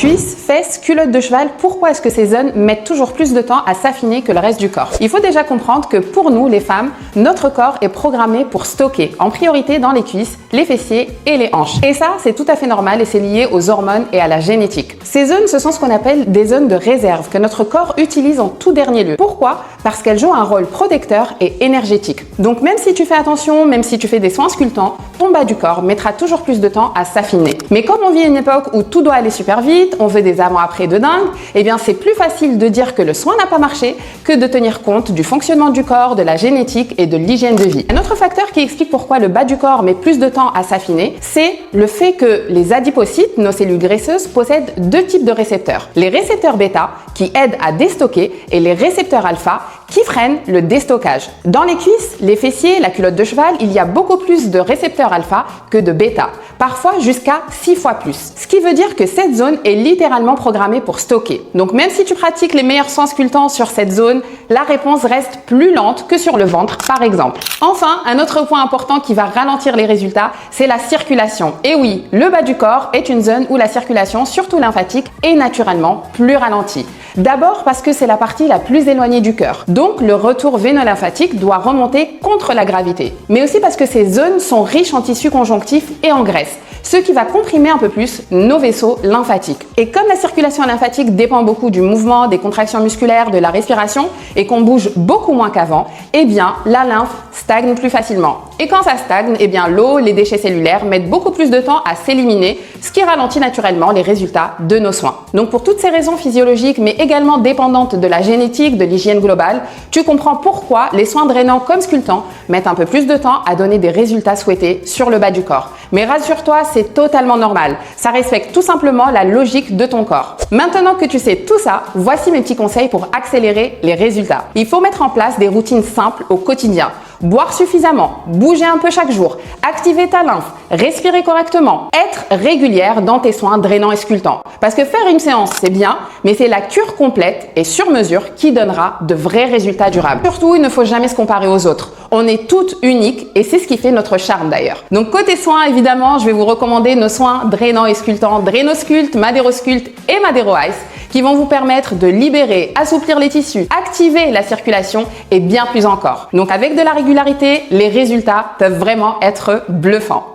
Cuisses, fesses, culottes de cheval, pourquoi est-ce que ces zones mettent toujours plus de temps à s'affiner que le reste du corps? Il faut déjà comprendre que pour nous, les femmes, notre corps est programmé pour stocker, en priorité dans les cuisses, les fessiers et les hanches. Et ça, c'est tout à fait normal et c'est lié aux hormones et à la génétique. Ces zones, ce sont ce qu'on appelle des zones de réserve que notre corps utilise en tout dernier lieu. Pourquoi? Parce qu'elles jouent un rôle protecteur et énergétique. Donc même si tu fais attention, même si tu fais des soins sculptants, ton bas du corps mettra toujours plus de temps à s'affiner. Mais comme on vit une époque où tout doit aller super vite, on veut des avant-après de dingue, eh bien c'est plus facile de dire que le soin n'a pas marché que de tenir compte du fonctionnement du corps, de la génétique et de l'hygiène de vie. Un autre facteur qui explique pourquoi le bas du corps met plus de temps à s'affiner, c'est le fait que les adipocytes, nos cellules graisseuses, possèdent deux types de récepteurs. Les récepteurs bêta qui aident à déstocker et les récepteurs alpha qui freinent le déstockage. Dans les cuisses, les fessiers, la culotte de cheval, il y a beaucoup plus de récepteurs alpha que de bêta, parfois jusqu'à 6 fois plus. Ce qui veut dire que cette zone est littéralement programmée pour stocker. Donc même si tu pratiques les meilleurs soins sculptants sur cette zone, la réponse reste plus lente que sur le ventre par exemple. Enfin, un autre point important qui va ralentir les résultats, c'est la circulation. Et oui, le bas du corps est une zone où la circulation, surtout lymphatique, est naturellement plus ralentie. D'abord parce que c'est la partie la plus éloignée du cœur. Donc le retour veiно-lymphatique doit remonter contre la gravité. Mais aussi parce que ces zones sont riches en tissus conjonctifs et en graisse, ce qui va comprimer un peu plus nos vaisseaux lymphatiques. Et comme la circulation lymphatique dépend beaucoup du mouvement, des contractions musculaires, de la respiration et qu'on bouge beaucoup moins qu'avant, eh bien la lymphe stagne plus facilement. Et quand ça stagne, eh bien l'eau, les déchets cellulaires mettent beaucoup plus de temps à s'éliminer, ce qui ralentit naturellement les résultats de nos soins. Donc pour toutes ces raisons physiologiques, mais également dépendantes de la génétique, de l'hygiène globale, tu comprends pourquoi les soins drainants comme sculptants mettent un peu plus de temps à donner des résultats souhaités sur le bas du corps. Mais rassure-toi, c'est totalement normal. Ça respecte tout simplement la logique de ton corps. Maintenant que tu sais tout ça, voici mes petits conseils pour accélérer les résultats. Il faut mettre en place des routines simples au quotidien. Boire suffisamment, bouger un peu chaque jour, activer ta lymphe, respirer correctement, être régulière dans tes soins drainants et sculptants. Parce que faire une séance, c'est bien, mais c'est la cure complète et sur mesure qui donnera de vrais résultats durables. Surtout, il ne faut jamais se comparer aux autres. On est toutes uniques et c'est ce qui fait notre charme d'ailleurs. Donc côté soins, évidemment, je vais vous recommander nos soins drainants et sculptants Drainosculpt, Madérosculpt et Madero Ice qui vont vous permettre de libérer, assouplir les tissus, activer la circulation et bien plus encore. Donc avec de la régularité, les résultats peuvent vraiment être bluffants.